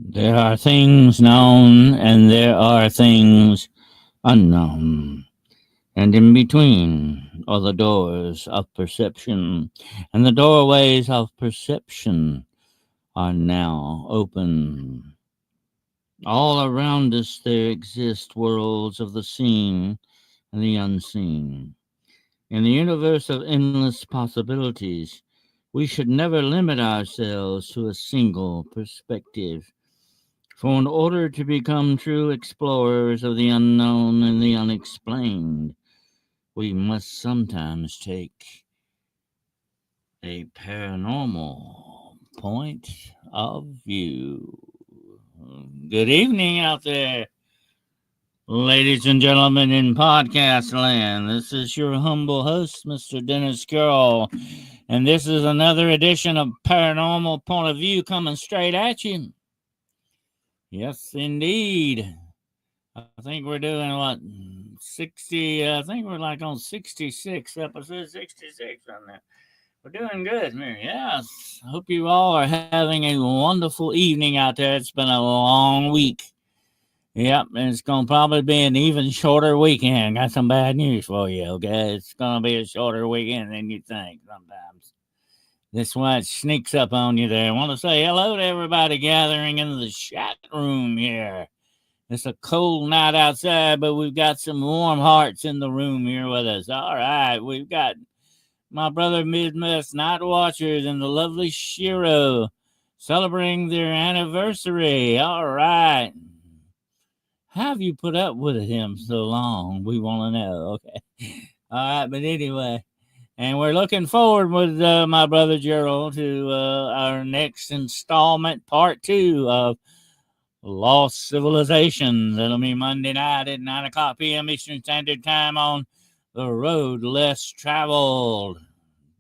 There are things known and there are things unknown. And in between are the doors of perception. And the doorways of perception are now open. All around us there exist worlds of the seen and the unseen. In the universe of endless possibilities, we should never limit ourselves to a single perspective. For in order to become true explorers of the unknown and the unexplained, we must sometimes take a paranormal point of view. Good evening out there, ladies and gentlemen in podcast land. This is your humble host, Mr. Dennis Carroll, and this is another edition of Paranormal Point of View coming straight at you. Yes, indeed. I think we're doing what 60. I think we're like on 66 episode 66 on that. We're doing good, Mary. Yes. Hope you all are having a wonderful evening out there. It's been a long week. Yep, and it's gonna probably be an even shorter weekend. Got some bad news for you, okay? It's gonna be a shorter weekend than you think sometimes. That's why it sneaks up on you there. I want to say hello to everybody gathering in the chat room here. It's a cold night outside, but we've got some warm hearts in the room here with us. All right, we've got my brother Midwest Night Watchers and the lovely Shiro celebrating their anniversary. All right. How have you put up with him so long? We want to know. Okay. All right, but anyway. And we're looking forward with my brother Gerald to our next installment, part two of Lost Civilizations. That'll be Monday night at 9 o'clock p.m. Eastern Standard Time on the road less traveled.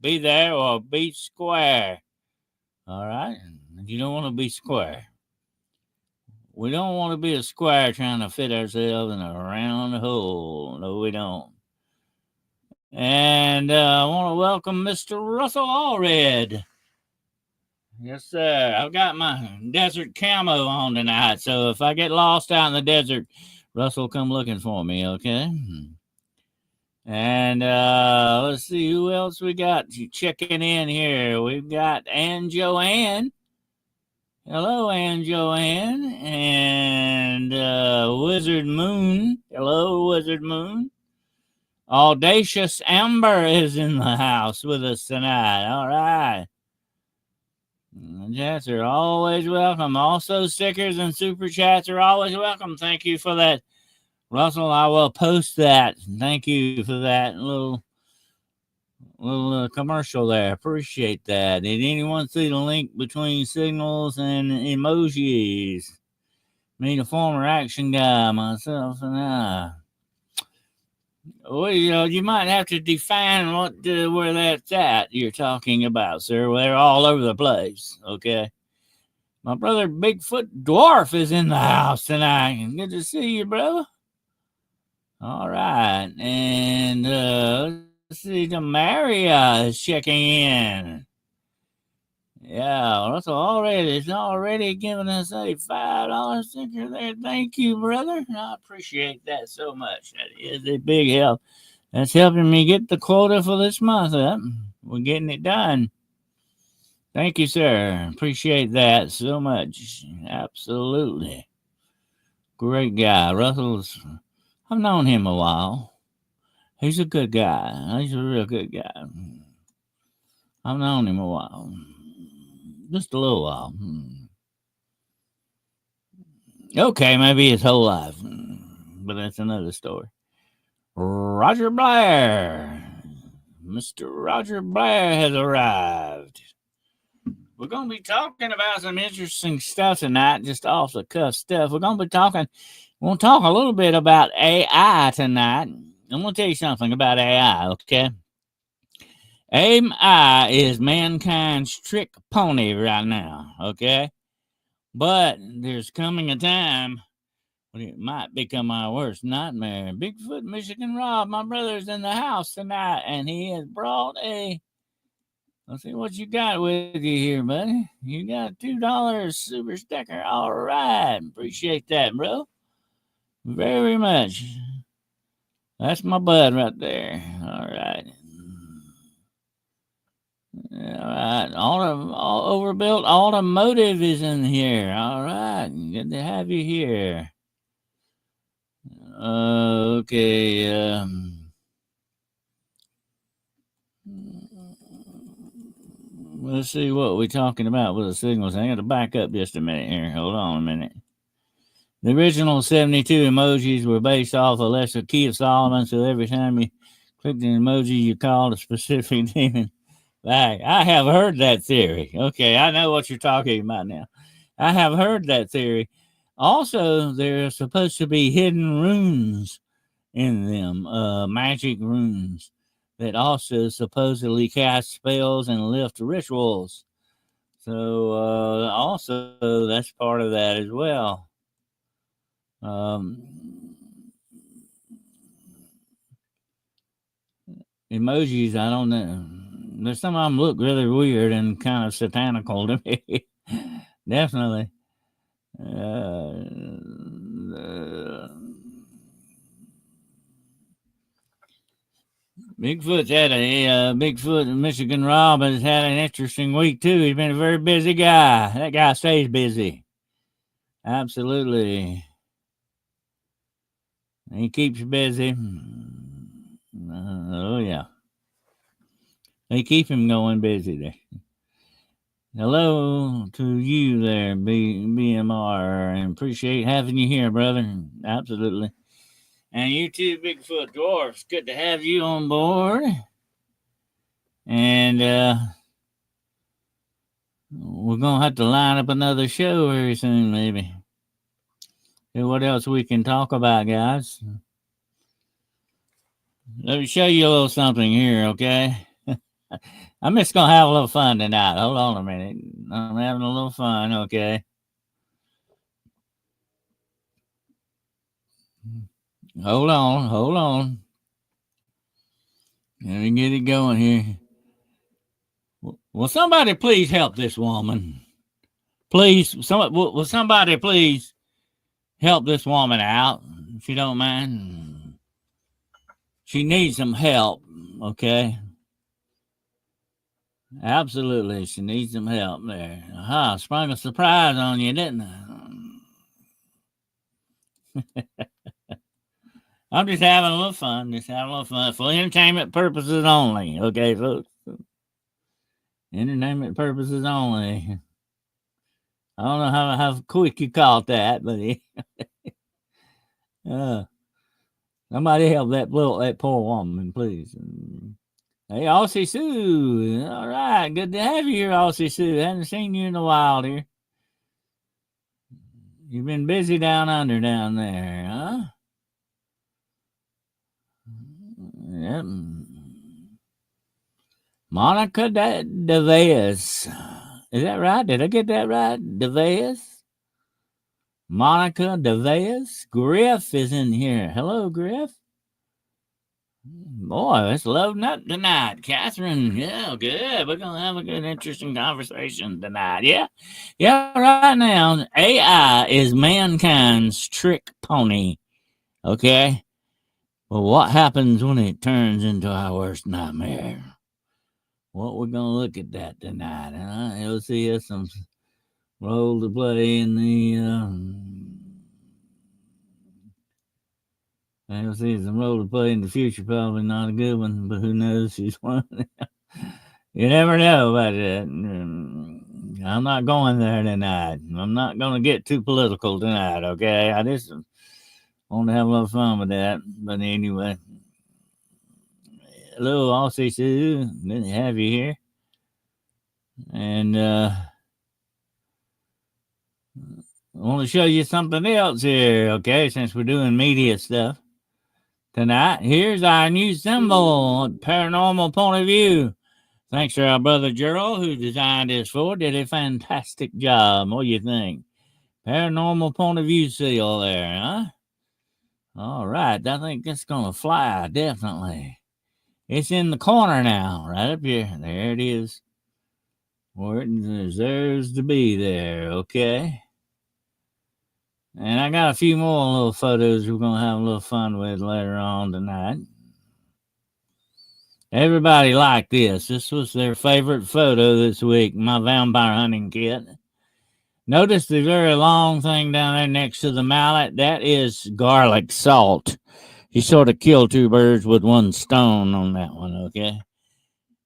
Be there or be square. All right? You don't want to be square. We don't want to be a square trying to fit ourselves in a round hole. No, we don't. And I want to welcome Mr. Russell Allred. Yes, sir. I've got my desert camo on tonight, so if I get lost out in the desert, Russell come looking for me, okay? And let's see who else we got checking in here. We've got Ann Joanne. Hello, Ann Joanne. And Wizard Moon. Hello, Wizard Moon. Audacious Amber is in the house with us tonight. All right. Chats are always welcome. Also, stickers and super chats are always welcome. Thank you for that, Russell. I will post that. Thank you for that little commercial there. Appreciate that. Did anyone see the link between signals and emojis? Me, the former action guy, myself, and I. Well, you might have to define where that's at you're talking about, sir. They're all over the place, okay? My brother Bigfoot Dwarf is in the house tonight. Good to see you, brother. All right. And let's see, the Maria is checking in. Yeah, that's already giving us a $5 sticker there. Thank you, brother. I appreciate that so much. That is a big help. That's helping me get the quota for this month up. We're getting it done. Thank you, sir. Appreciate that so much. Absolutely. Great guy. I've known him a while. He's a good guy. He's a real good guy. I've known him a while. Just a little while. Okay, maybe his whole life. But that's another story. Roger Blair. Mr. Roger Blair has arrived. We're going to be talking about some interesting stuff tonight, just off the cuff stuff. We'll talk a little bit about AI tonight. I'm going to tell you something about AI, okay? AI is mankind's trick pony right now, okay? But there's coming a time when it might become our worst nightmare. Bigfoot Michigan Rob, my brother's in the house tonight, and he has brought a Let's see what you got with you here, buddy. You got a $2 super sticker. All right. Appreciate that, bro. Very much. That's my bud right there. All right. All right. All overbuilt automotive is in here. All right. Good to have you here. Okay. Let's see what we're talking about with the signals. I got to back up just a minute here. Hold on a minute. The original 72 emojis were based off a lesser key of Solomon, so every time you clicked an emoji, you called a specific demon. I have heard that theory. Okay, I know what you're talking about now. I have heard that theory. Also, there are supposed to be hidden runes in them, magic runes that also supposedly cast spells and lift rituals. So, also, that's part of that as well. Emojis, I don't know. There's some of them look really weird and kind of satanical to me. Definitely. Bigfoot's had Bigfoot Michigan Rob has had an interesting week too. He's been a very busy guy. That guy stays busy. Absolutely. He keeps busy. Oh yeah. They keep him going busy there. Hello to you there, BMR, and appreciate having you here, brother. Absolutely. And you too, Bigfoot Dwarfs. Good to have you on board. And we're going to have to line up another show very soon, maybe. See what else we can talk about, guys. Let me show you a little something here, okay? I'm just going to have a little fun tonight. Hold on a minute. I'm having a little fun, okay? Hold on. Let me get it going here. Will somebody please help this woman? Please, will somebody please help this woman out, if you don't mind? She needs some help, okay? Absolutely, she needs some help there. Aha, sprung a surprise on you, didn't I? I'm just having a little fun, for entertainment purposes only, okay, folks? Entertainment purposes only. I don't know how quick you caught that, but somebody help that poor woman, please. Hey, Aussie Sue. All right, good to have you here, Aussie Sue. Hadn't seen you in a while here. You've been busy down under down there, huh? Yep. Monica DeVez. Is that right? Did I get that right? DeVez? Monica DeVez? Griff is in here. Hello, Griff. Boy, it's loading up tonight. Catherine, yeah, good. We're going to have a good, interesting conversation tonight. Yeah. Yeah, right now, AI is mankind's trick pony. Okay? Well, what happens when it turns into our worst nightmare? Well, we're going to look at that tonight. You'll see us some role to play in the... I'll see some role to play in the future. Probably not a good one, but who knows? She's one. You never know about that. I'm not going there tonight. I'm not going to get too political tonight, okay? I just want to have a little fun with that. But anyway, hello, Aussie Sue. Good to have you here. And I want to show you something else here, okay? Since we're doing media stuff tonight, here's our new symbol, Paranormal Point of View. Thanks to our brother Gerald, who designed this for. Did a fantastic job. What do you think? Paranormal Point of View seal there, huh? All right. I think that's going to fly, definitely. It's in the corner now, right up here. There it is. where it deserves to be there, okay? And I got a few more little photos we're going to have a little fun with later on tonight. Everybody liked this. This was their favorite photo this week, my vampire hunting kit. Notice the very long thing down there next to the mallet? That is garlic salt. You sort of kill two birds with one stone on that one, okay?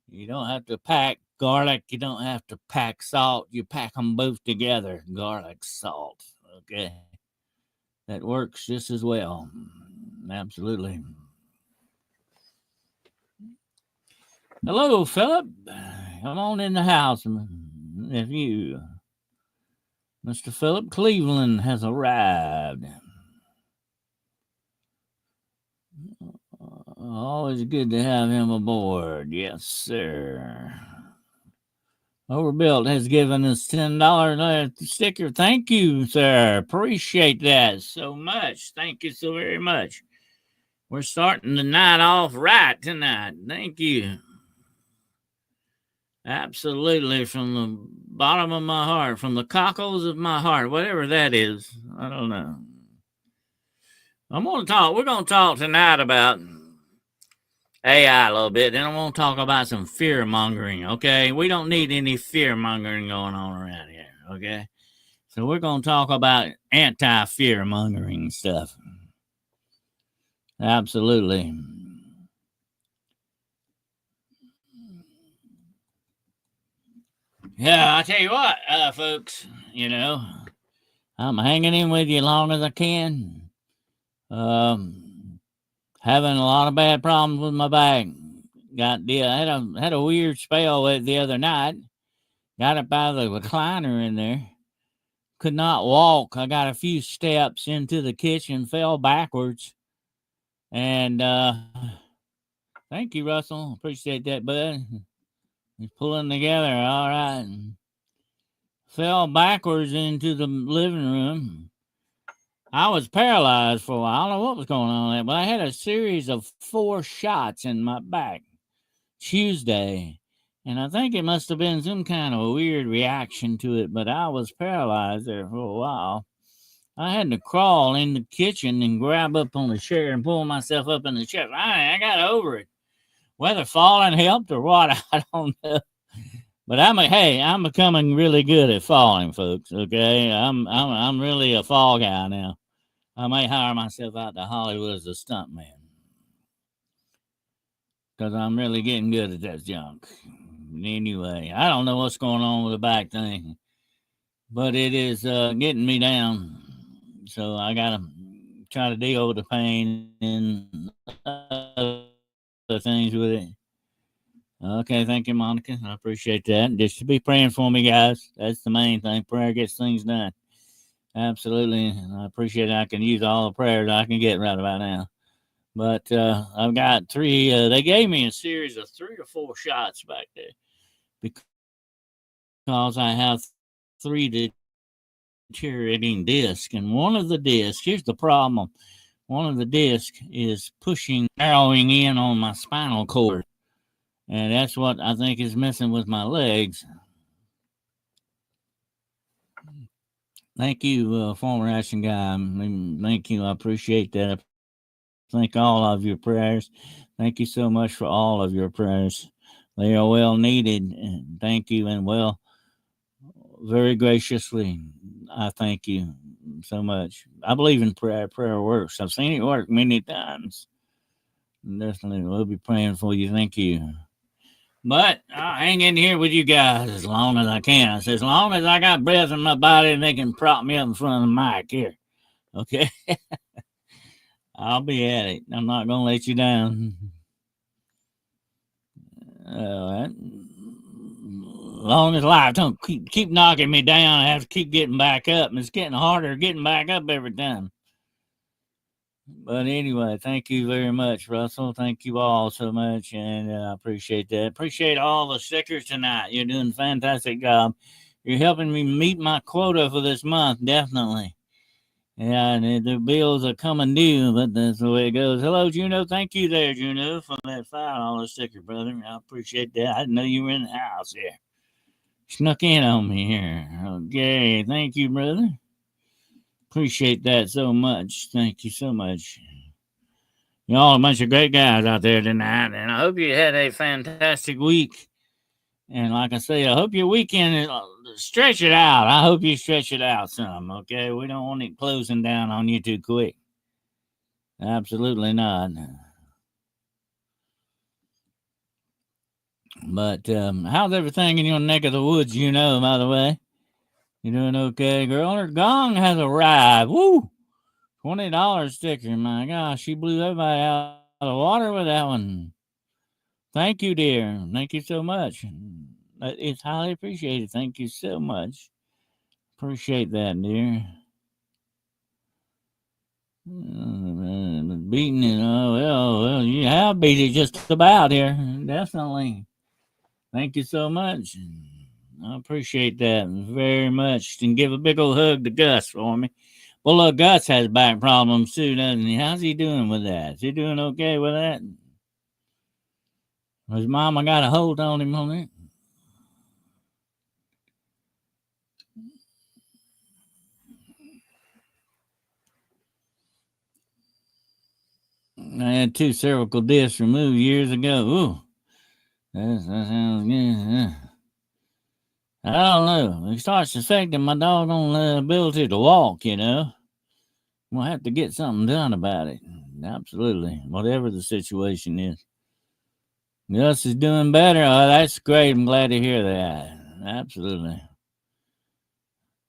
You don't have to pack garlic. You don't have to pack salt. You pack them both together, garlic salt, okay? That works just as well. Absolutely. Hello, Philip. Come on in the house, if you. Mr. Philip Cleveland has arrived. Always good to have him aboard. Yes, sir. Overbuilt has given us $10 sticker. Thank you, sir. Appreciate that so much. Thank you so very much. We're starting the night off right tonight. Thank you. Absolutely, from the bottom of my heart, from the cockles of my heart, whatever that is. I don't know. We're going to talk tonight about AI a little bit. Then I'm going to talk about some fear mongering, okay? We don't need any fear mongering going on around here, okay? So we're going to talk about anti-fear mongering stuff. Absolutely. Yeah, I tell you what, folks, I'm hanging in with you as long as I can. Having a lot of bad problems with my back. I had a weird spell with it the other night. Got up out of the recliner in there. Could not walk. I got a few steps into the kitchen, fell backwards. And thank you, Russell. Appreciate that, bud. He's pulling together. All right. Fell backwards into the living room. I was paralyzed for a while. I don't know what was going on there, but I had a series of 4 shots in my back Tuesday. And I think it must have been some kind of a weird reaction to it, but I was paralyzed there for a while. I had to crawl in the kitchen and grab up on the chair and pull myself up in the chair. I got over it. Whether falling helped or what, I don't know. But I'm becoming really good at falling, folks. Okay, I'm really a fall guy now. I may hire myself out to Hollywood as a stuntman because I'm really getting good at that junk. Anyway, I don't know what's going on with the back thing, but it is getting me down. So I gotta try to deal with the pain and other things with it. Okay, thank you, Monica. I appreciate that. Just be praying for me, guys. That's the main thing. Prayer gets things done. Absolutely. I appreciate it. I can use all the prayers I can get right about now. But I've got 3. They gave me a series of 3 or 4 shots back there because I have 3 deteriorating discs. And one of the discs, here's the problem. One of the discs is narrowing in on my spinal cord. And that's what I think is messing with my legs. Thank you, former action guy. Thank you. I appreciate that. Thank all of your prayers. Thank you so much for all of your prayers. They are well needed. And thank you. And very graciously, I thank you so much. I believe in prayer. Prayer works. I've seen it work many times. Definitely, we'll be praying for you. Thank you. But I'll hang in here with you guys as long as I can. I said, as long as I got breath in my body and they can prop me up in front of the mic here. Okay? I'll be at it. I'm not going to let you down. Long as life don't keep knocking me down, I have to keep getting back up. And it's getting harder getting back up every time. But anyway, thank you very much, Russell. Thank you all so much, and I appreciate that. Appreciate all the stickers tonight. You're doing a fantastic job. You're helping me meet my quota for this month, definitely. Yeah, and the bills are coming due, but that's the way it goes. Hello, Juno. Thank you there, Juno, for that $5 sticker, brother. I appreciate that. I didn't know you were in the house here. snuck in on me here. Okay, thank you, brother. Appreciate that so much. Thank you so much. Y'all a bunch of great guys out there tonight, and I hope you had a fantastic week. And like I say, I hope your weekend is stretch it out. I hope you stretch it out some. Okay, we don't want it closing down on you too quick. Absolutely not. But how's everything in your neck of the woods? By the way, you doing okay, girl? Her gong has arrived. Woo! $20 sticker. My gosh, she blew everybody out of the water with that one. Thank you, dear. Thank you so much. It's highly appreciated. Thank you so much. Appreciate that, dear. Beating it. Oh, well, you have beat it just about here. Definitely. Thank you so much. I appreciate that very much. And give a big old hug to Gus for me. Well, look, Gus has back problems too, doesn't he? How's he doing with that? Is he doing okay with that? His mama got a hold on him on it. I had 2 cervical discs removed years ago. Ooh, that sounds good. I don't know. It starts affecting my doggone ability to walk, We'll have to get something done about it. Absolutely. Whatever the situation is. Gus is doing better. Oh, that's great. I'm glad to hear that. Absolutely.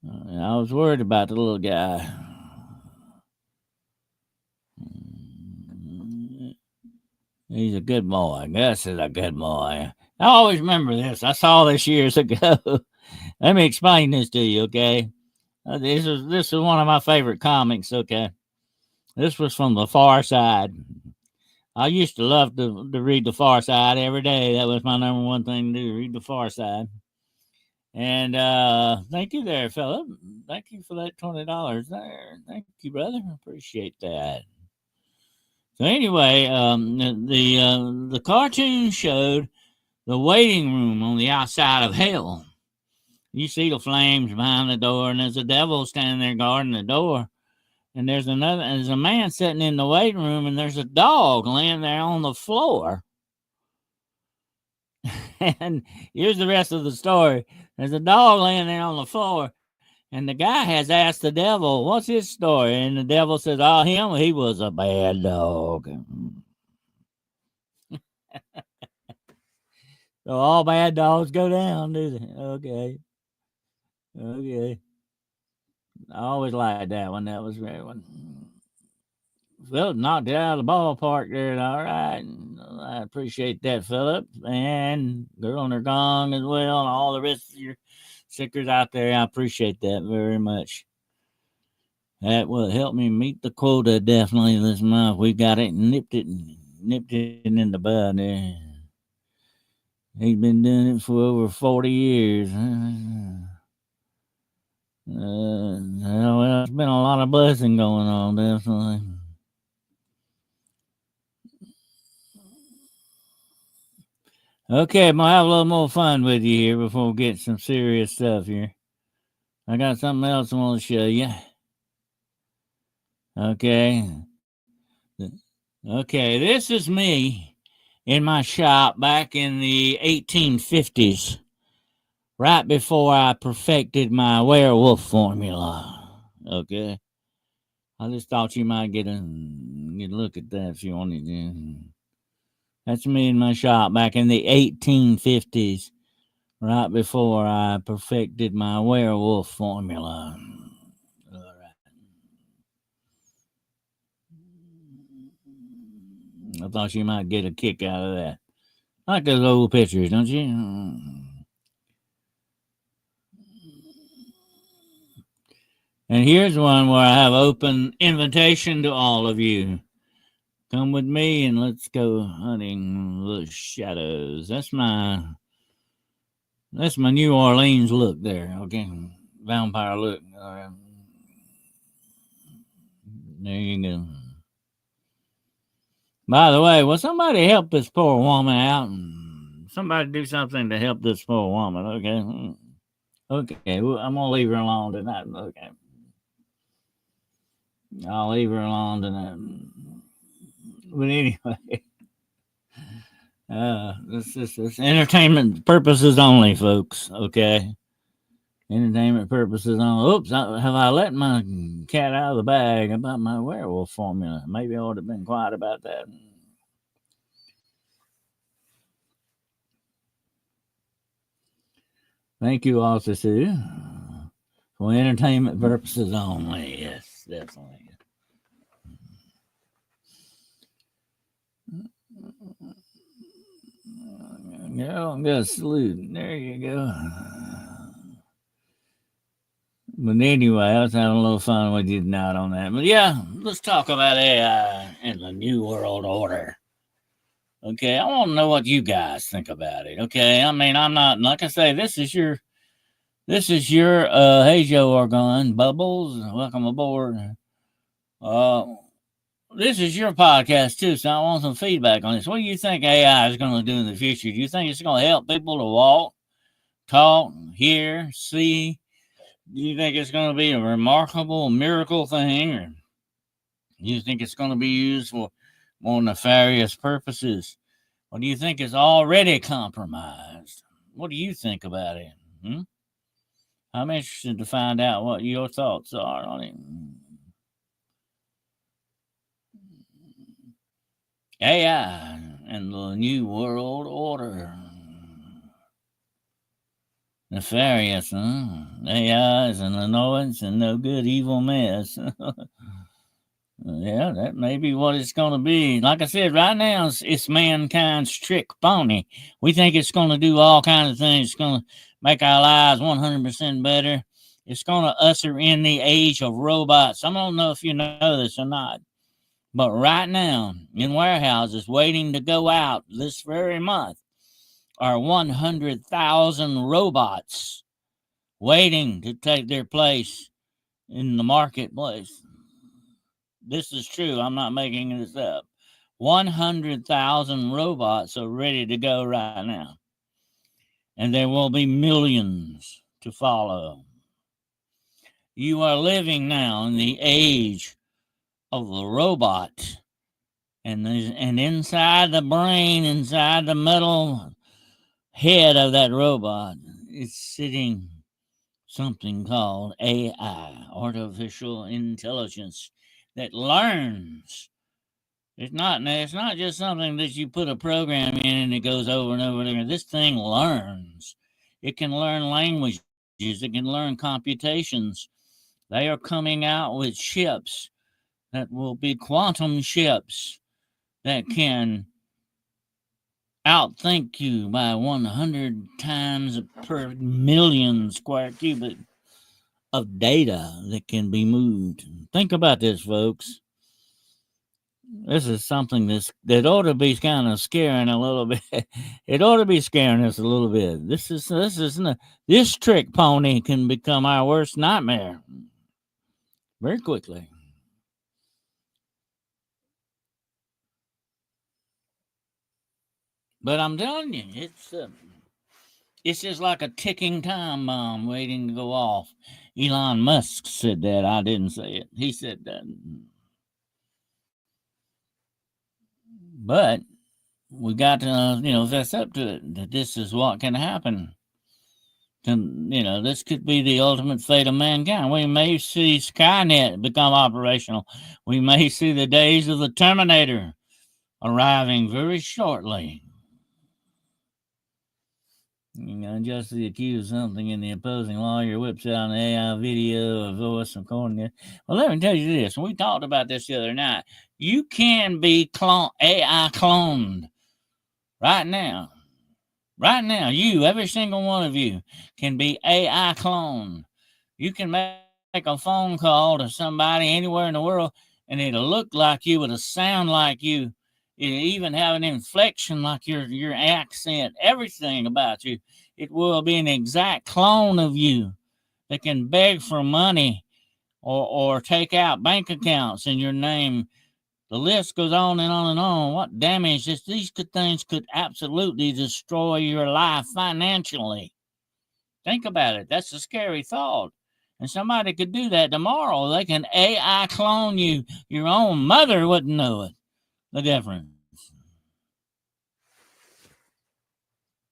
I was worried about the little guy. He's a good boy. Gus is a good boy. I always remember this. I saw this years ago. Let me explain this to you, okay? This is one of my favorite comics, okay? This was from The Far Side. I used to love to read The Far Side every day. That was my number one thing to do, read The Far Side. And thank you there, Philip. Thank you for that $20 there. Thank you, brother. Appreciate that. So anyway, the cartoon showed the waiting room on the outside of hell. You see the flames behind the door, and there's a devil standing there guarding the door. And there's a man sitting in the waiting room, and there's a dog laying there on the floor. And here's the rest of the story. There's a dog laying there on the floor, and the guy has asked the devil, "What's his story?" And the devil says, "Oh, he was a bad dog." So all bad dogs go down, do they? Okay. Okay. I always liked that one. That was a great one. Philip knocked it out of the ballpark there. All right. I appreciate that, Philip. And Girl on her gong as well, and all the rest of your stickers out there. I appreciate that very much. That will help me meet the quota definitely this month. We got it nipped it in the bud there. He's been doing it for over 40 years. Well, it's been a lot of blessing going on, definitely. Okay, I'm gonna have a little more fun with you here before we get some serious stuff here. I got something else I want to show you. Okay. Okay, this is me in my shop back in the 1850s, right before I perfected my werewolf formula. Okay. I just thought you might get a look at that if you wanted to. That's me in my shop back in the 1850s, right before I perfected my werewolf formula. All right. I thought you might get a kick out of that. I like those old pictures, don't you? And here's one where I have open invitation to all of you. Come with me and let's go hunting the shadows. That's my New Orleans look there. Okay, vampire look. All right. There you go. By the way, will somebody help this poor woman out? Somebody do something to help this poor woman, okay? Okay, well, I'm gonna leave her alone tonight. Okay, I'll leave her alone tonight. But anyway, this entertainment purposes only, folks. Okay, entertainment purposes only. Oops, have I let my cat out of the bag about my werewolf formula? Maybe I ought to have been quiet about that. Thank you, Officer Sue. For entertainment purposes only. Yes, definitely. Girl, I'm gonna salute. There you go. But anyway, I was having a little fun with you tonight on that. But yeah, let's talk about AI and the New World Order. Okay, I want to know what you guys think about it. Okay, I mean, I'm not like I say, this is your hey Joe Orgon Bubbles. Welcome aboard. Uh this is your podcast too, so I want some feedback on this. What do you think AI is going to do in the future? Do you think it's going to help people to walk, talk, hear, see? Do you think it's going to be a remarkable miracle thing, or do you think it's going to be used for more nefarious purposes? Or do you think it's already compromised? What do you think about it? Hmm? I'm interested to find out what your thoughts are on it. AI and the New World Order. Nefarious, huh? AI is an annoyance and no good evil mess. Yeah, that may be what it's going to be. Like I said, right now it's mankind's trick pony. We think it's going to do all kinds of things. It's going to make our lives 100% better. It's going to usher in the age of robots. I don't know if you know this or not, but right now in warehouses waiting to go out this very month are 100,000 robots waiting to take their place in the marketplace. This is true. I'm not making this up. 100,000 robots are ready to go right now. And there will be millions to follow. You are living now in the age of the robot. And inside the brain, inside the metal head of that robot, is sitting something called AI, artificial intelligence, that learns. It's not just something that you put a program in and it goes over and over and over. This thing learns. It can learn languages. It can learn computations. They are coming out with ships that will be quantum ships that can outthink you by 100 times per million square cubit of data that can be moved. Think about this, folks. This is something that ought to be kind of scaring a little bit. It ought to be scaring us a little bit. This trick pony can become our worst nightmare very quickly. But I'm telling you, it's just like a ticking time bomb waiting to go off. Elon Musk said that. I didn't say it. He said that. But we got to, fess up to it. That this is what can happen. This could be the ultimate fate of mankind. We may see Skynet become operational. We may see the days of the Terminator arriving very shortly. Unjustly accused something in the opposing lawyer whips out an AI video of voice recording it. Well, let me tell you this. We talked about this the other night. You can be AI cloned right now. Right now, every single one of you, can be AI cloned. You can make a phone call to somebody anywhere in the world, and it'll look like you, it'll sound like you, it'll even have an inflection like your accent, everything about you. It will be an exact clone of you that can beg for money or take out bank accounts in your name. The list goes on and on and on. What damage these things could absolutely destroy your life financially. Think about it. That's a scary thought. And somebody could do that tomorrow. They can AI clone you. Your own mother wouldn't know it. The difference.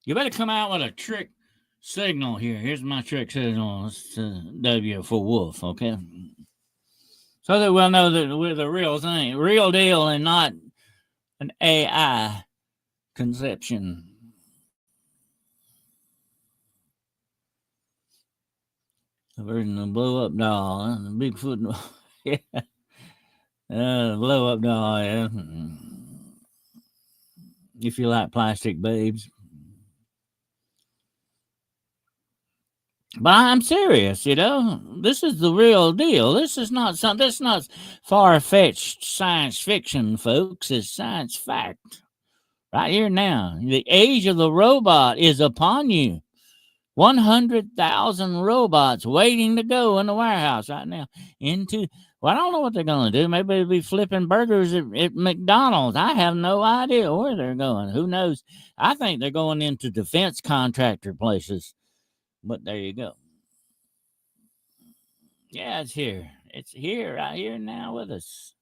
You better come out with a trick signal here. Here's my trick signal. It's W for wolf, okay? So that we'll know that we're the real thing, real deal, and not an AI conception. The version of the blow up doll, the Bigfoot. Yeah. Blow up doll, yeah. If you like plastic babes. But I'm serious, This is the real deal. This is not far fetched science fiction, folks. It's science fact. Right here now. The age of the robot is upon you. 100,000 robots waiting to go in the warehouse right now. I don't know what they're going to do. Maybe they'll be flipping burgers at McDonald's. I have no idea where they're going. Who knows? I think they're going into defense contractor places. But there you go. Yeah, it's here. It's here, right here now with us.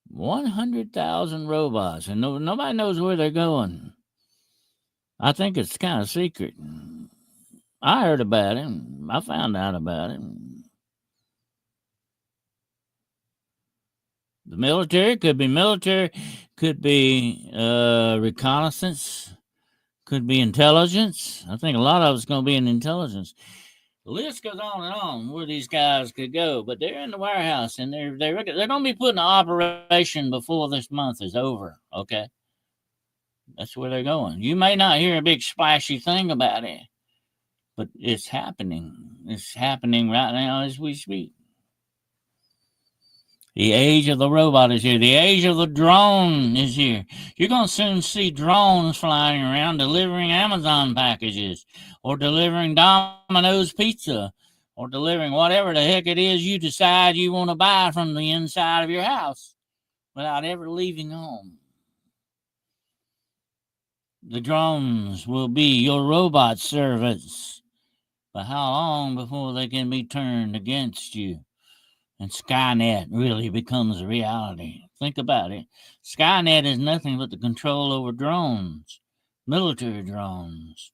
100,000 robots, and nobody knows where they're going. I think it's kind of secret. I heard about it. I found out about it. The military, could be reconnaissance, could be intelligence. I think a lot of it's going to be in intelligence. The list goes on and on where these guys could go, but they're in the warehouse and they're going to be putting an operation before this month is over. Okay, that's where they're going. You may not hear a big splashy thing about it, but it's happening. It's happening right now as we speak. The age of the robot is here. The age of the drone is here. You're going to soon see drones flying around delivering Amazon packages or delivering Domino's pizza or delivering whatever the heck it is you decide you want to buy from the inside of your house without ever leaving home. The drones will be your robot servants. But how long before they can be turned against you? And Skynet really becomes a reality. Think about it. Skynet is nothing but the control over drones, military drones.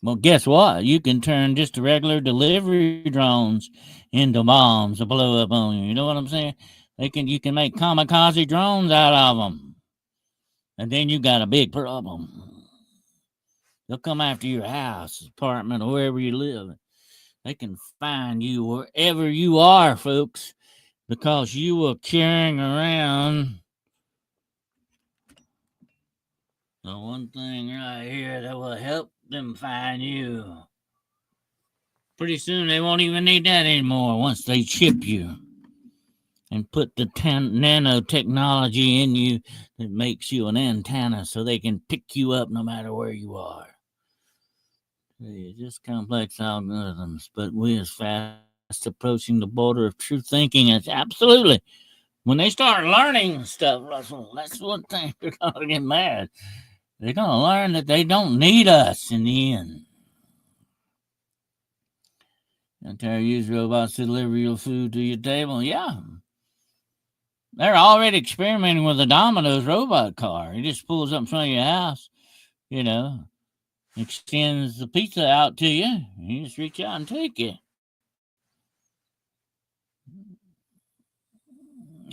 Well, guess what? You can turn just regular delivery drones into bombs to blow up on you. You know what I'm saying? You can make kamikaze drones out of them. And then you got a big problem. They'll come after your house, apartment, or wherever you live. They can find you wherever you are, folks, because you are carrying around the one thing right here that will help them find you. Pretty soon they won't even need that anymore once they chip you and put the nanotechnology in you that makes you an antenna so they can pick you up no matter where you are. Just complex algorithms, but we're fast approaching the border of true thinking. It's absolutely. When they start learning stuff, that's one thing they're going to get mad. They're going to learn that they don't need us in the end. Entire use robots to deliver your food to your table. Yeah. They're already experimenting with a Domino's robot car. It just pulls up in front of your house, extends the pizza out to you. You just reach out and take it.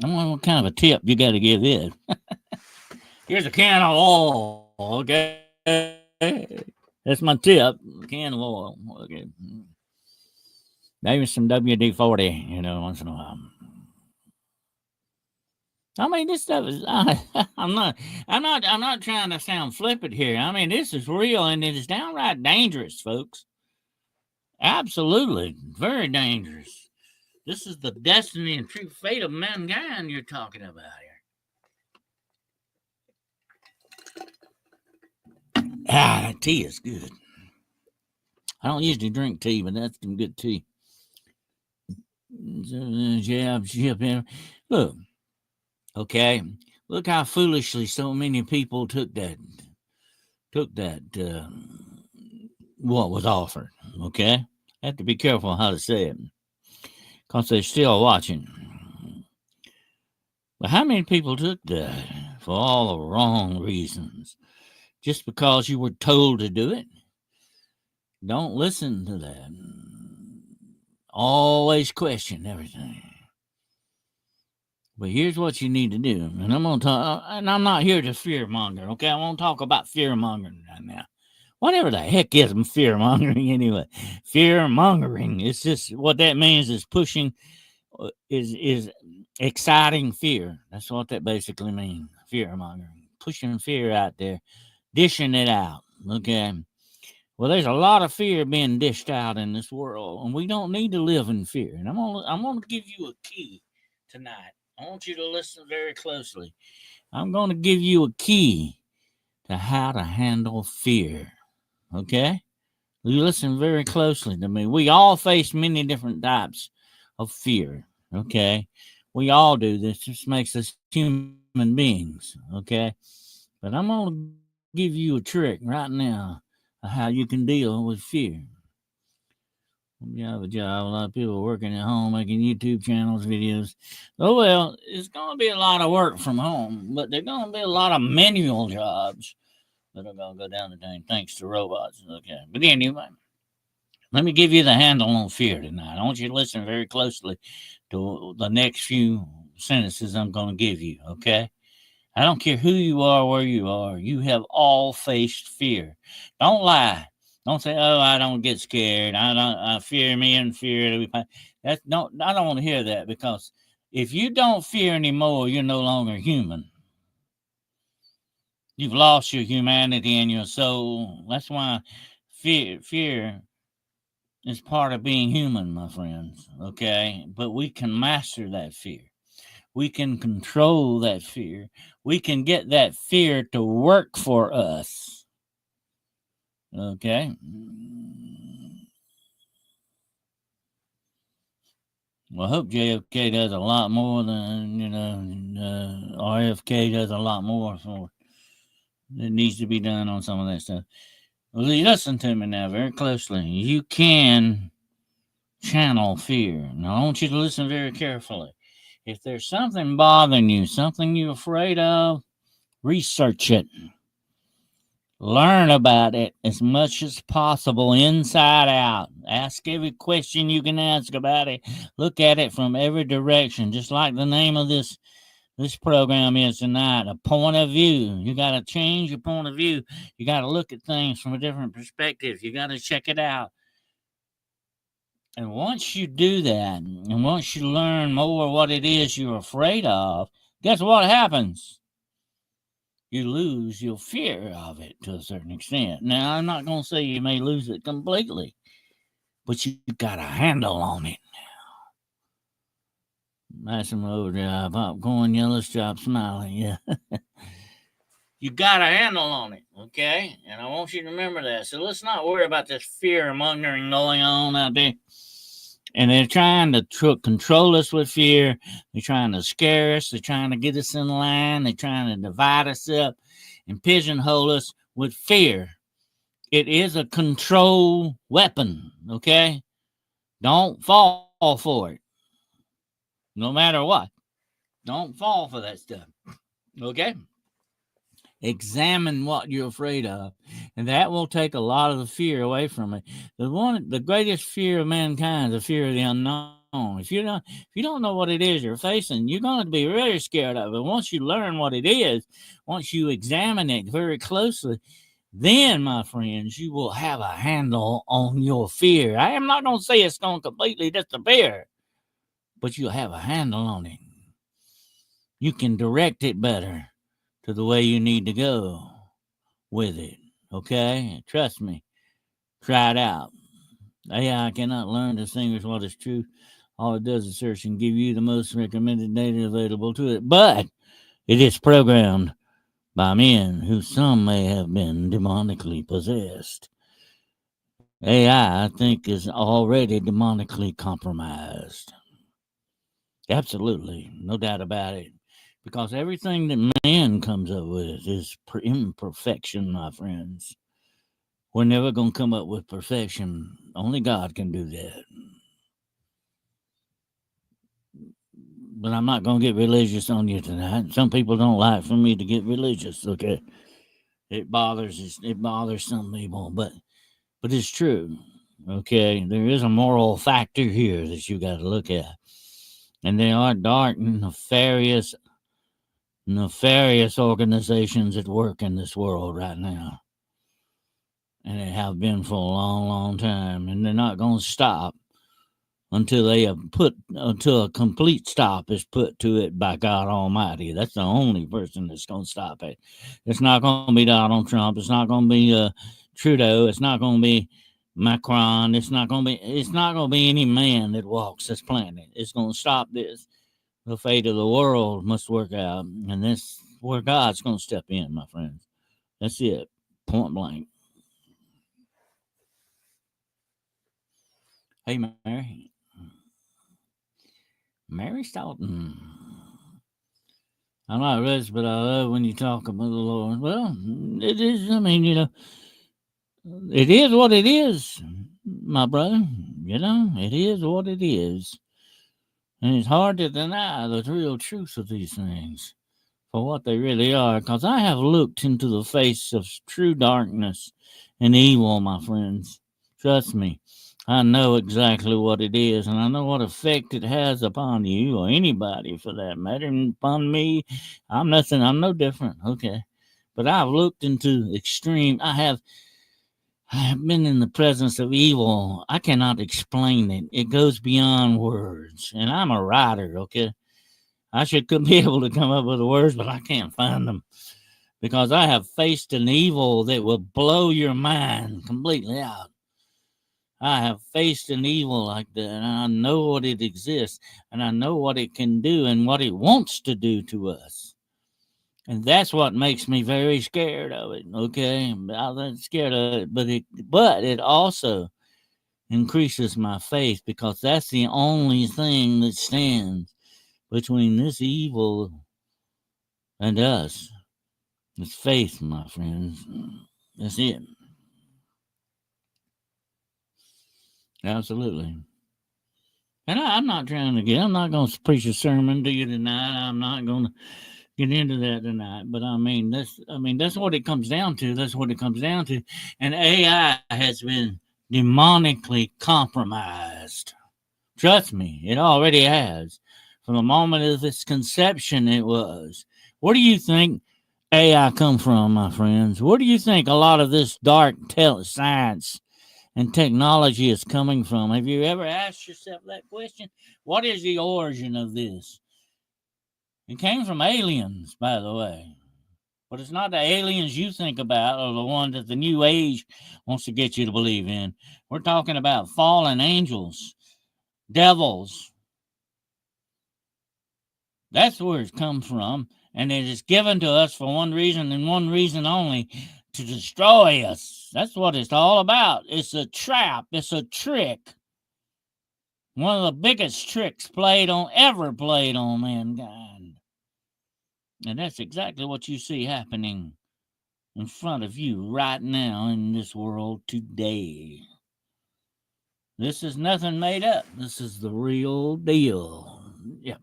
I wonder what kind of a tip you got to give it. Here's a can of oil. Okay. That's my tip. A can of oil. Okay. Maybe some WD-40, once in a while. I mean, this stuff is. I'm not trying to sound flippant here. I mean, this is real and it is downright dangerous, folks. Absolutely, very dangerous. This is the destiny and true fate of mankind you're talking about here. That tea is good. I don't usually drink tea, but that's some good tea. Yeah. Look. Okay. Look how foolishly so many people took that took that what was offered. Okay, I have to be careful how to say it because they're still watching. But how many people took that for all the wrong reasons? Just because you were told to do it? Don't listen to that. Always question everything. But here's what you need to do, and I'm gonna talk. And I'm not here to fear monger. Okay, I won't talk about fear mongering right now. Whatever the heck is fear mongering anyway? Fear mongering. It's just what that means is pushing, is exciting fear. That's what that basically means. Fear mongering, pushing fear out there, dishing it out. Okay. Well, there's a lot of fear being dished out in this world, and we don't need to live in fear. And I'm gonna give you a key tonight. I want you to listen very closely. I'm gonna give you a key to how to handle fear. Okay? You listen very closely to me. We all face many different types of fear. Okay? We all do. This just makes us human beings. Okay? But I'm gonna give you a trick right now of how you can deal with fear. You have a job, a lot of people working at home, making YouTube channels, videos. Oh, well, it's going to be a lot of work from home, but there's going to be a lot of manual jobs that are going to go down the drain thanks to robots. Okay. But anyway, let me give you the handle on fear tonight. I want you to listen very closely to the next few sentences I'm going to give you. Okay. I don't care who you are, where you are. You have all faced fear. Don't lie. Don't say, "Oh, I don't get scared. I don't. I fear me and fear." That's don't. I don't want to hear that because if you don't fear anymore, you're no longer human. You've lost your humanity and your soul. That's why fear is part of being human, my friends. Okay, but we can master that fear. We can control that fear. We can get that fear to work for us. Okay. Well, I hope JFK does a lot more than, RFK does a lot more for it needs to be done on some of that stuff. Well, listen to me now very closely. You can channel fear. Now, I want you to listen very carefully. If there's something bothering you, something you're afraid of, research it. Learn about it as much as possible inside out. Ask every question you can ask about it. Look at it from every direction, just like the name of this program is tonight, a point of view. You got to change your point of view. You got to look at things from a different perspective. You got to check it out. And once you do that, and once you learn more what it is you're afraid of, guess what happens? You lose your fear of it to a certain extent. Now, I'm not going to say you may lose it completely, but you got a handle on it. Maximum overdrive, popcorn, yellow strap, smiling. Yeah. You got a handle on it, okay? And I want you to remember that. So let's not worry about this fear mongering going on out there. And they're trying to control us with fear. They're trying to scare us. They're trying to get us in line. They're trying to divide us up and pigeonhole us with fear. It is a control weapon, okay? Don't fall for it. No matter what. Don't fall for that stuff, okay? Examine what you're afraid of, and that will take a lot of the fear away from it. The greatest fear of mankind is the fear of the unknown. If you don't know what it is you're facing, you're going to be very scared of it. Once you learn what it is, once you examine it very closely, then, my friends, you will have a handle on your fear. I am not going to say it's going to completely disappear, but you'll have a handle on it. You can direct it better to the way you need to go with it. Okay? Trust me. Try it out. AI cannot learn to distinguish what is true. All it does is search and give you the most recommended data available to it. But it is programmed by men who some may have been demonically possessed. AI, I think, is already demonically compromised. Absolutely. No doubt about it. Because everything that man comes up with is imperfection, my friends. We're never going to come up with perfection. Only God can do that. But I'm not going to get religious on you tonight. Some people don't like for me to get religious, okay? It bothers some people, but it's true. Okay, there is a moral factor here that you got to look at. And there are dark, nefarious organizations at work in this world right now. And they have been for a long, long time. And they're not going to stop until a complete stop is put to it by God Almighty. That's the only person that's going to stop it. It's not going to be Donald Trump. It's not going to be Trudeau. It's not going to be Macron. It's not going to be any man that walks this planet. It's going to stop this. The fate of the world must work out, and that's where God's going to step in, my friends. That's it, point blank. Hey, Mary Stoughton. I'm not rich, but I love when you talk about the Lord. Well, it is. I mean, it is what it is, my brother. It is what it is. And it's hard to deny the real truth of these things for what they really are, because I have looked into the face of true darkness and evil, my friends. Trust me, I know exactly what it is, and I know what effect it has upon you or anybody for that matter. And upon me, I'm nothing, I'm no different, okay? But I've looked into extreme, I have been in the presence of evil. I cannot explain it. It goes beyond words. And I'm a writer, okay? I should be able to come up with the words, but I can't find them because I have faced an evil that will blow your mind completely out. I have faced an evil like that, and I know what it exists, and I know what it can do and what it wants to do to us. And that's what makes me very scared of it. Okay, I'm scared of it, but it also increases my faith because that's the only thing that stands between this evil and us. It's faith, my friends. That's it. Absolutely. And I'm not trying to I'm not going to preach a sermon to you tonight. I'm not going to get into that tonight. But that's what it comes down to. That's what it comes down to. And AI has been demonically compromised. Trust me, it already has. From the moment of its conception, it was. Where do you think AI come from, my friends? Where do you think a lot of this dark science and technology is coming from? Have you ever asked yourself that question? What is the origin of this? It came from aliens, by the way. But it's not the aliens you think about or the ones that the new age wants to get you to believe in. We're talking about fallen angels, devils. That's where it comes from. And it is given to us for one reason and one reason only, to destroy us. That's what it's all about. It's a trap, it's a trick. One of the biggest tricks ever played on mankind. And that's exactly what you see happening in front of you right now in this world today. This is nothing made up. This is the real deal. Yep.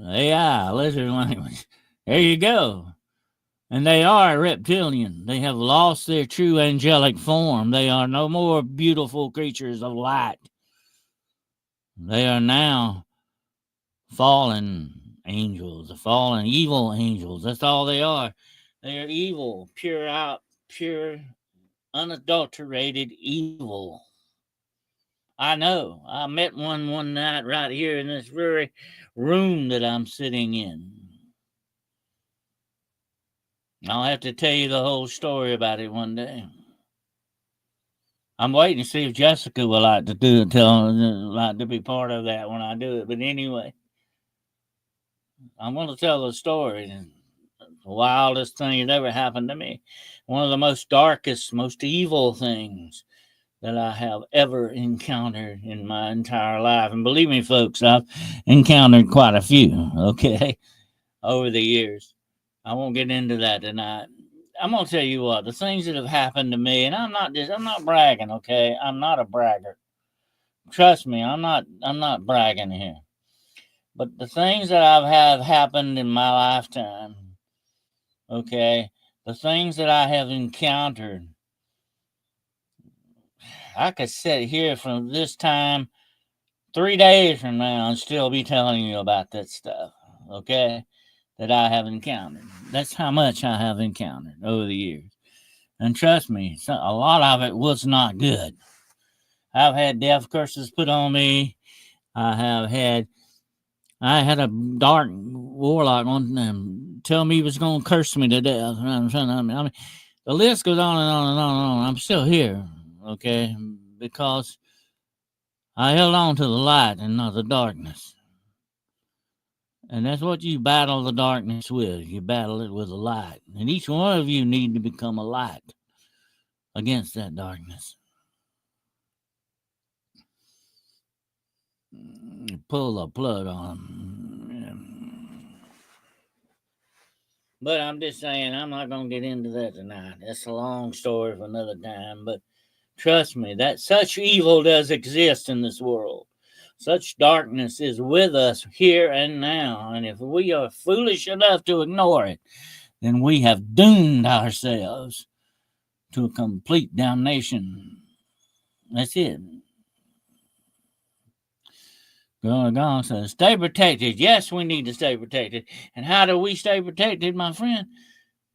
AI, lizard language. There you go. And they are reptilian. They have lost their true angelic form. They are no more beautiful creatures of light. They are now fallen angels, fallen evil angels. That's all they are. They are evil, pure, unadulterated evil. I know. I met one night right here in this very room that I'm sitting in. I'll have to tell you the whole story about it one day. I'm waiting to see if Jessica would like to like to be part of that when I do it. But anyway, I'm going to tell the story. The wildest thing that ever happened to me. One of the most darkest, most evil things that I have ever encountered in my entire life. And believe me, folks, I've encountered quite a few, okay, over the years. I won't get into that tonight. I'm gonna tell you what, the things that have happened to me, and I'm not bragging, okay? I'm not a bragger. Trust me, I'm not bragging here. But the things that I've had happened in my lifetime, okay, the things that I have encountered, I could sit here from this time 3 days from now and still be telling you about that stuff, okay, that I have encountered. That's how much I have encountered over the years. And trust me, a lot of it was not good. I've had death curses put on me. I have had I had a dark warlock on them tell me he was going to curse me to death. I mean, the list goes on and on and on and on. I'm still here, okay, because I held on to the light and not the darkness. And that's what you battle the darkness with. You battle it with the light. And each one of you need to become a light against that darkness. Pull the plug on them. But I'm just saying, I'm not going to get into that tonight. That's a long story for another time. But trust me, that such evil does exist in this world. Such darkness is with us here and now. And if we are foolish enough to ignore it, then we have doomed ourselves to a complete damnation. That's it. God says, stay protected. Yes, we need to stay protected. And how do we stay protected, my friend?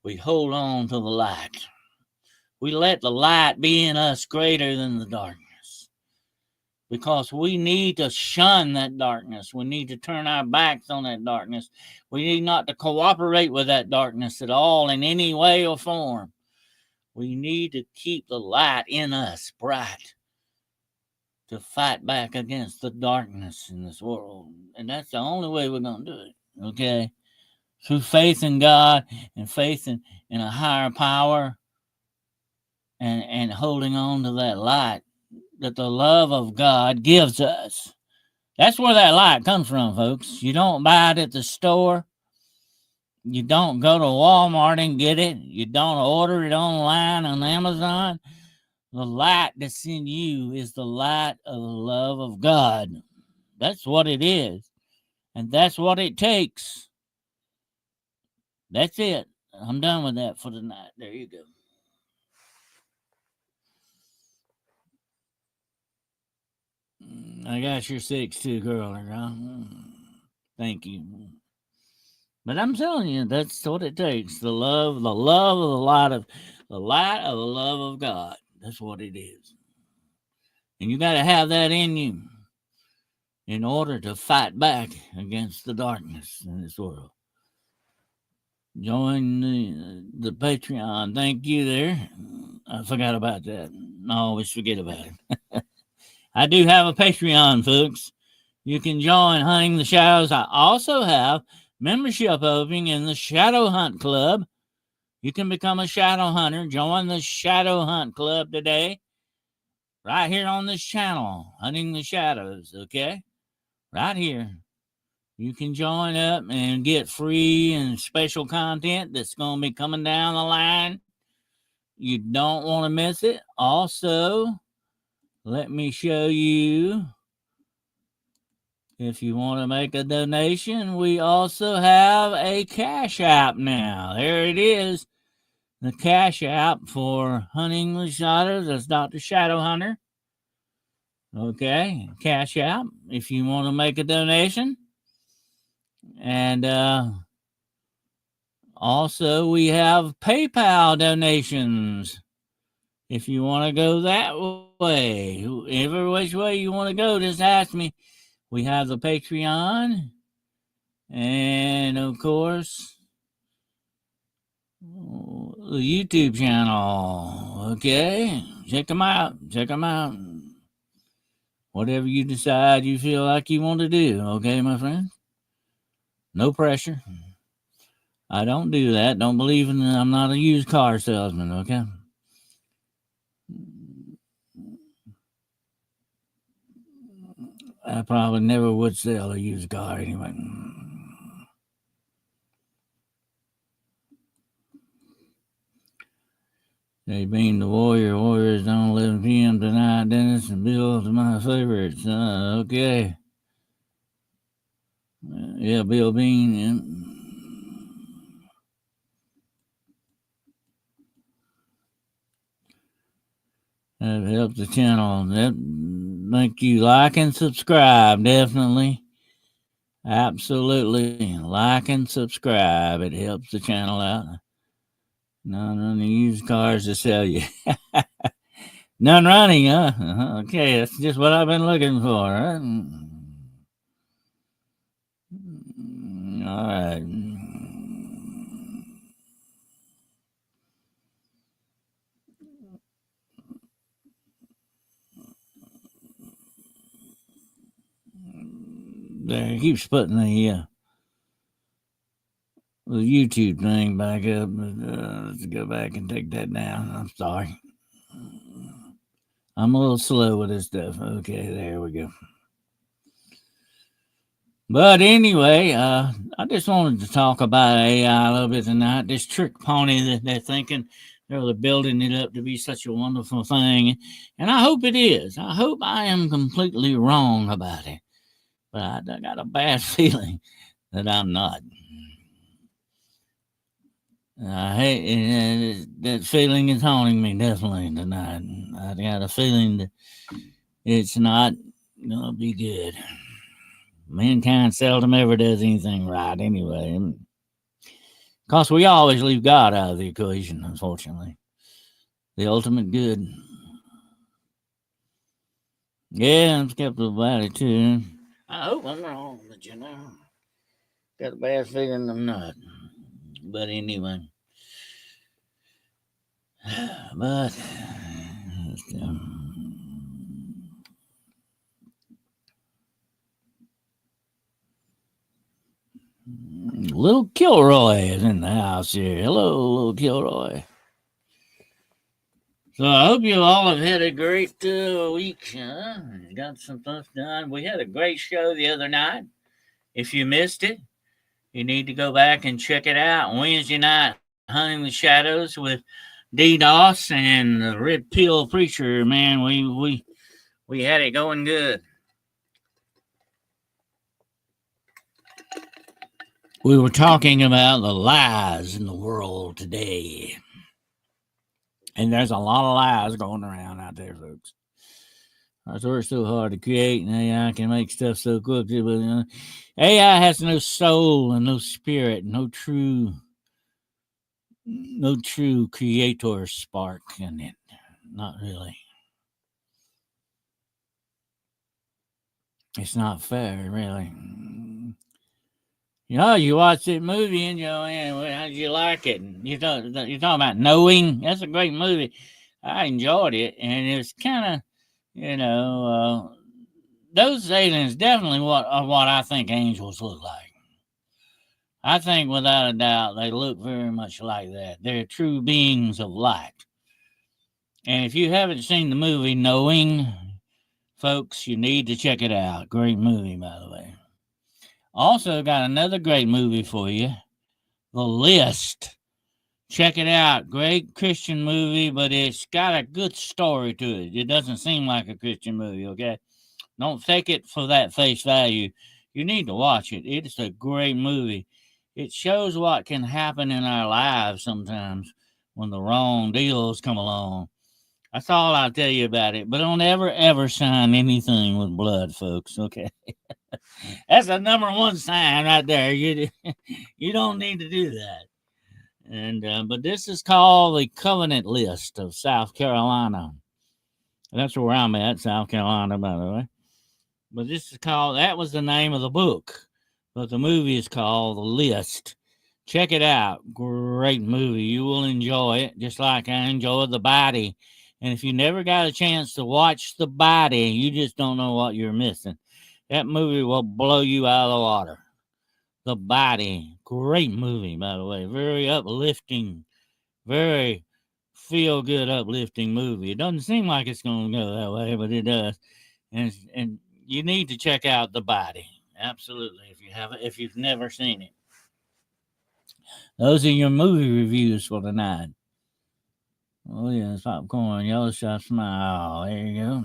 We hold on to the light. We let the light be in us greater than the darkness. Because we need to shun that darkness. We need to turn our backs on that darkness. We need not to cooperate with that darkness at all in any way or form. We need to keep the light in us bright to fight back against the darkness in this world. And that's the only way we're going to do it, okay? Through faith in God and faith in a higher power and holding on to that light that the love of God gives us. That's where that light comes from, folks. You don't buy it at the store. You don't go to Walmart and get it. You don't order it online on Amazon. The light that's in you is the light of the love of God. That's what it is. And that's what it takes. That's it. I'm done with that for tonight. There you go. I got your 6'2" girl, huh? Thank you. But I'm telling you, that's what it takes. The love of the light of the love of God. That's what it is. And you got to have that in you in order to fight back against the darkness in this world. Join the Patreon. Thank you there. I forgot about that. I always forget about it. I do have a Patreon, folks. You can join Hunting the Shadows. I also have membership opening in the Shadow Hunt Club. You can become a shadow hunter. Join the Shadow Hunt Club today. Right here on this channel, Hunting the Shadows, okay? Right here. You can join up and get free and special content that's going to be coming down the line. You don't want to miss it. Also, let me show you. If you want to make a donation, we also have a Cash App now. There it is. The Cash App for Hunting the Shadows. That's Dr. Shadow Hunter. Okay, Cash App if you want to make a donation. And also, we have PayPal donations. If you want to go that way, every which way you want to go, just ask me. We have the Patreon. And of course, the YouTube channel. Okay, check them out. Check them out. Whatever you decide you feel like you want to do. Okay, my friend. No pressure. I don't do that. Don't believe I'm not a used car salesman. Okay. I probably never would sell a used car anyway. They being the Warriors on 11 p.m. tonight. Dennis and Bill's my favorites. Okay. Yeah, Bill Bean. Yeah. That helps the channel. That make you like and subscribe, definitely. Absolutely. Like and subscribe. It helps the channel out. None running used cars to sell you. None running, huh? Okay, that's just what I've been looking for, right? All right. There, it keeps putting the YouTube thing back up. Let's go back and take that down. I'm sorry. I'm a little slow with this stuff. Okay, there we go. But anyway, I just wanted to talk about AI a little bit tonight. This trick pony that they're thinking they're building it up to be such a wonderful thing, and I hope it is. I hope I am completely wrong about it, but I got a bad feeling that I'm not. I hate that feeling is haunting me definitely tonight. I got a feeling that it's not gonna be good. Mankind seldom ever does anything right anyway. Because we always leave God out of the equation, unfortunately. The ultimate good. Yeah, I'm skeptical about it too. I hope I'm wrong, but got a bad feeling I'm not. But anyway. But little Kilroy is in the house here. Hello, little Kilroy. So I hope you all have had a great week. Got some stuff done. We had a great show the other night. If you missed it, you need to go back and check it out. Wednesday night, Hunting the Shadows with DDoS and the Red Pill Preacher. Man, we had it going good. We were talking about the lies in the world today. And there's a lot of lies going around out there, folks. That's why it's so hard to create, and AI can make stuff so quickly. But AI has no soul and no spirit, no true creator spark in it. Not really. It's not fair, really. You watch that movie and how did you like it? And you're talking about Knowing. That's a great movie. I enjoyed it, and it's kind of, those aliens definitely what I think angels look like. I think without a doubt they look very much like that. They're true beings of light. And if you haven't seen the movie Knowing, folks, you need to check it out. Great movie, by the way. Also, got another great movie for you, The List. Check it out. Great Christian movie, but it's got a good story to it. It doesn't seem like a Christian movie, okay? Don't take it for that face value. You need to watch it. It's a great movie. It shows what can happen in our lives sometimes when the wrong deals come along. That's all I'll tell you about it. But don't ever sign anything with blood, folks. Okay, that's the number one sign right there. You don't need to do that. And but this is called the Covenant List of South Carolina. That's where I'm at, South Carolina, by the way. But this is called. That was the name of the book, but the movie is called The List. Check it out. Great movie. You will enjoy it, just like I enjoyed The Body. And if you never got a chance to watch The Body, you just don't know what you're missing. That movie will blow you out of the water. The Body. Great movie, by the way. Very uplifting. Very feel good, uplifting movie. It doesn't seem like it's going to go that way, but it does. And You need to check out The Body. Absolutely, if you've never seen it. Those are your movie reviews for tonight. Oh yes, popcorn, yellow shot, smile. There you go.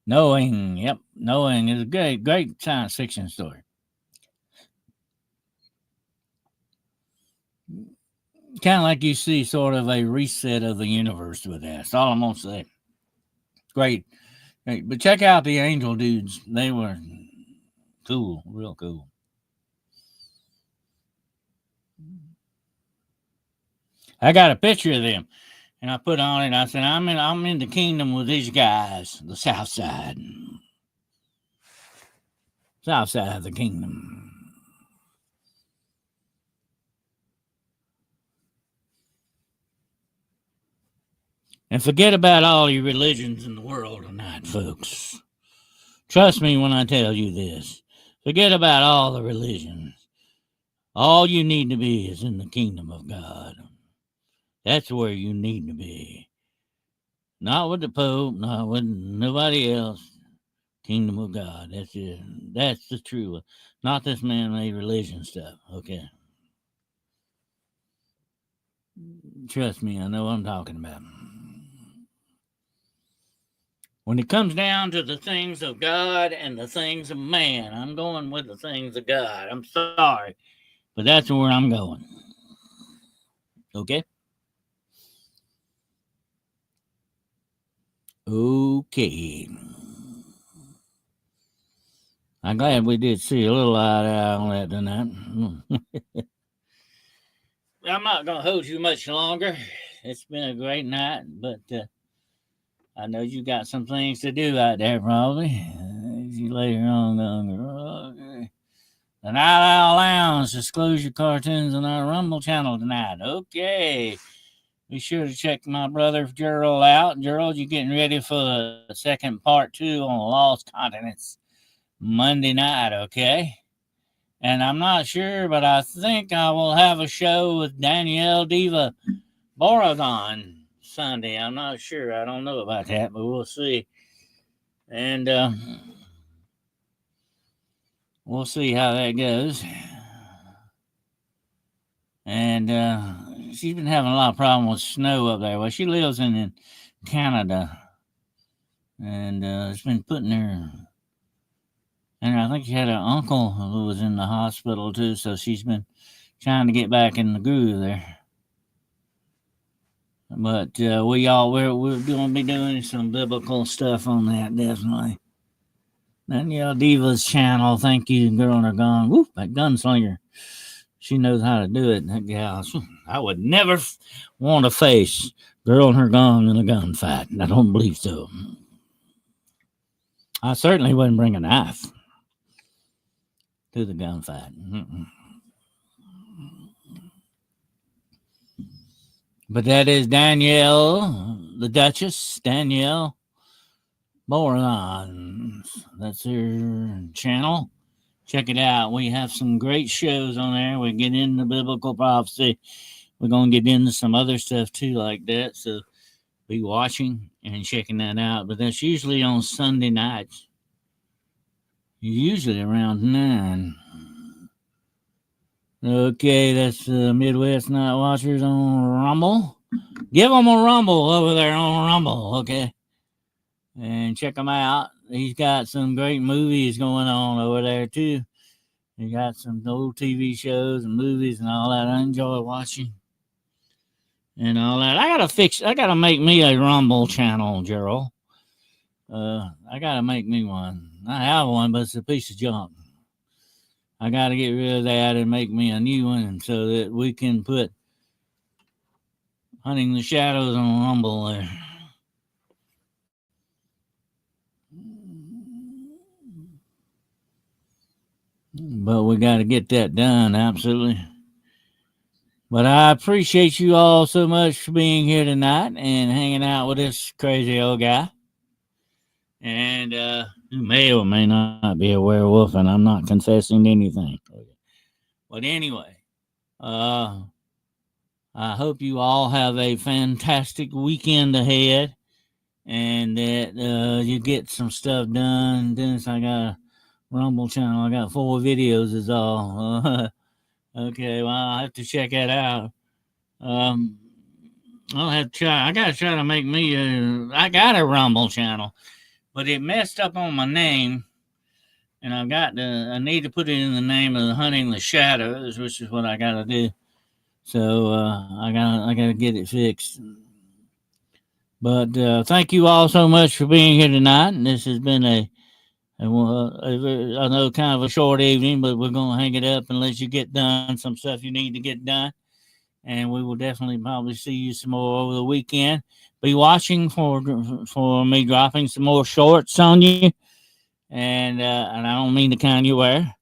Knowing, yep, Knowing is a great science fiction story. Kind of like you see sort of a reset of the universe with that. That's all I'm gonna say. Great, great. But check out the Angel dudes. They were cool, real cool. I got a picture of them, and I put on it. I said, I'm in the kingdom with these guys, the south side of the kingdom. And forget about all your religions in the world tonight, folks. Trust me when I tell you this. Forget about all the religions. All you need to be is in the kingdom of God. That's where you need to be. Not with the Pope, not with nobody else. Kingdom of God. That's it. That's the true one. Not this man made religion stuff. Okay. Trust me, I know what I'm talking about. When it comes down to the things of God and the things of man, I'm going with the things of God. I'm sorry, but that's where I'm going. Okay? Okay. I'm glad we did see a little eye on that tonight. I'm not going to hold you much longer. It's been a great night, but I know you got some things to do out there, probably. You later on, okay. The Night Owl Lounge. Disclosure cartoons on our Rumble channel tonight. Okay. Be sure to check my brother Gerald out. Gerald, you're getting ready for the second part 2 on the Lost Continents Monday night, okay? And I'm not sure, but I think I will have a show with Danielle Diva Borodon Sunday. I'm not sure. I don't know about that, but we'll see. And we'll see how that goes. And she's been having a lot of problem with snow up there. Well, she lives in Canada, and it's been putting her. And I think she had an uncle who was in the hospital too, so she's been trying to get back in the groove there. But we're going to be doing some biblical stuff on that, definitely. Danielle Diva's channel. Thank you, Girl in Her Gun. Woo, that gunslinger. She knows how to do it. That gal. I would never want to face Girl and Her Gun in a gunfight. I don't believe so. I certainly wouldn't bring a knife to the gunfight. But that is Danielle, the Duchess, Danielle Boron. That's her channel. Check it out. We have some great shows on there. We get into biblical prophecy. We're going to get into some other stuff too, like that. So be watching and checking that out. But that's usually on Sunday nights, usually around 9. Okay, that's Midwest Night Watchers on Rumble. Give them a rumble over there on Rumble, okay? And check him out. He's got some great movies going on over there, too. He got some old TV shows and movies and all that I enjoy watching. And all that. I gotta make me a Rumble channel, Gerald. I gotta make me one. I have one, but it's a piece of junk. I gotta get rid of that and make me a new one so that we can put Hunting the Shadows on Rumble there. But we got to get that done, absolutely. But I appreciate you all so much for being here tonight and hanging out with this crazy old guy. And who may or may not be a werewolf, and I'm not confessing anything. But anyway, I hope you all have a fantastic weekend ahead. and that you get some stuff done. Dennis, I got a Rumble channel. I got 4 videos is all. Okay, well, I'll have to check that out. Um, I'll have to try. I gotta try to make me a. I got a Rumble channel, but it messed up on my name, and I got to. I need to put it in the name of Hunting the Shadows, which is what I gotta do. So I gotta get it fixed. But thank you all so much for being here tonight. And this has been I know kind of a short evening, but we're gonna hang it up and let you get done some stuff you need to get done. And we will definitely probably see you some more over the weekend. Be watching for me dropping some more shorts on you, and I don't mean the kind you wear,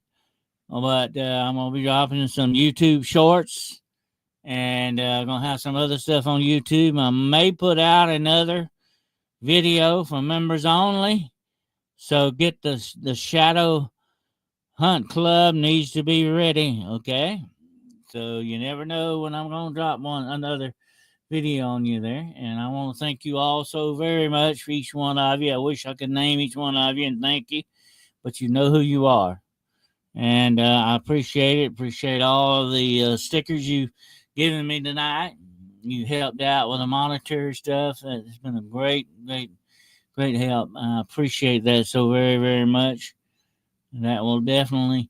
but I'm gonna be dropping some YouTube shorts, and gonna have some other stuff on YouTube. I may put out another video for members only. So get the Shadow Hunt Club needs to be ready, okay? So you never know when I'm gonna drop another video on you there. And I want to thank you all so very much for each one of you. I wish I could name each one of you and thank you, but you know who you are. And I appreciate it. Appreciate all the stickers you've given me tonight. You helped out with the monitor stuff. It's been a great help. I appreciate that so very, very much. That will definitely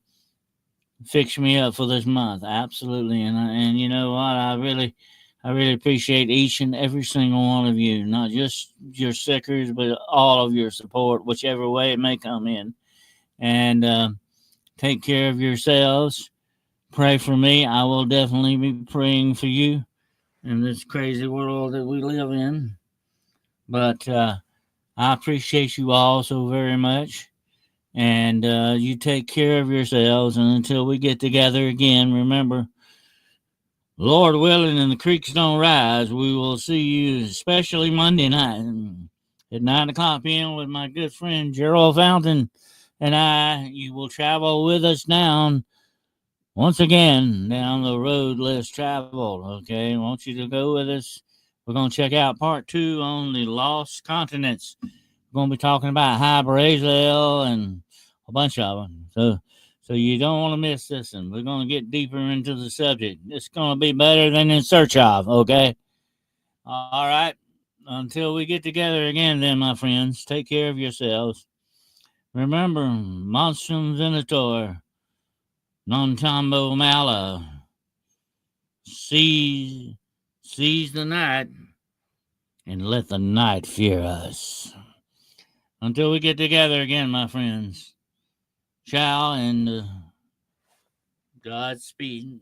fix me up for this month. Absolutely. And you know what? I really appreciate each and every single one of you, not just your stickers, but all of your support, whichever way it may come in. And take care of yourselves. Pray for me. I will definitely be praying for you in this crazy world that we live in. But I appreciate you all so very much. And you take care of yourselves. And until we get together again, remember, Lord willing, and the creeks don't rise, we will see you, especially Monday night at 9 o'clock p.m. with my good friend Gerald Fountain and I. You will travel with us down once again down the road less traveled. Okay, I want you to go with us. We're going to check out part 2 on the Lost Continents. We're going to be talking about High Brazil and a bunch of them. So you don't want to miss this one. We're going to get deeper into the subject. It's going to be better than In Search of, okay? All right. Until we get together again, then, my friends, take care of yourselves. Remember, monstrums in the tour, non tambo mala. Seize the night and let the night fear us. Until we get together again, my friends. Ciao and Godspeed.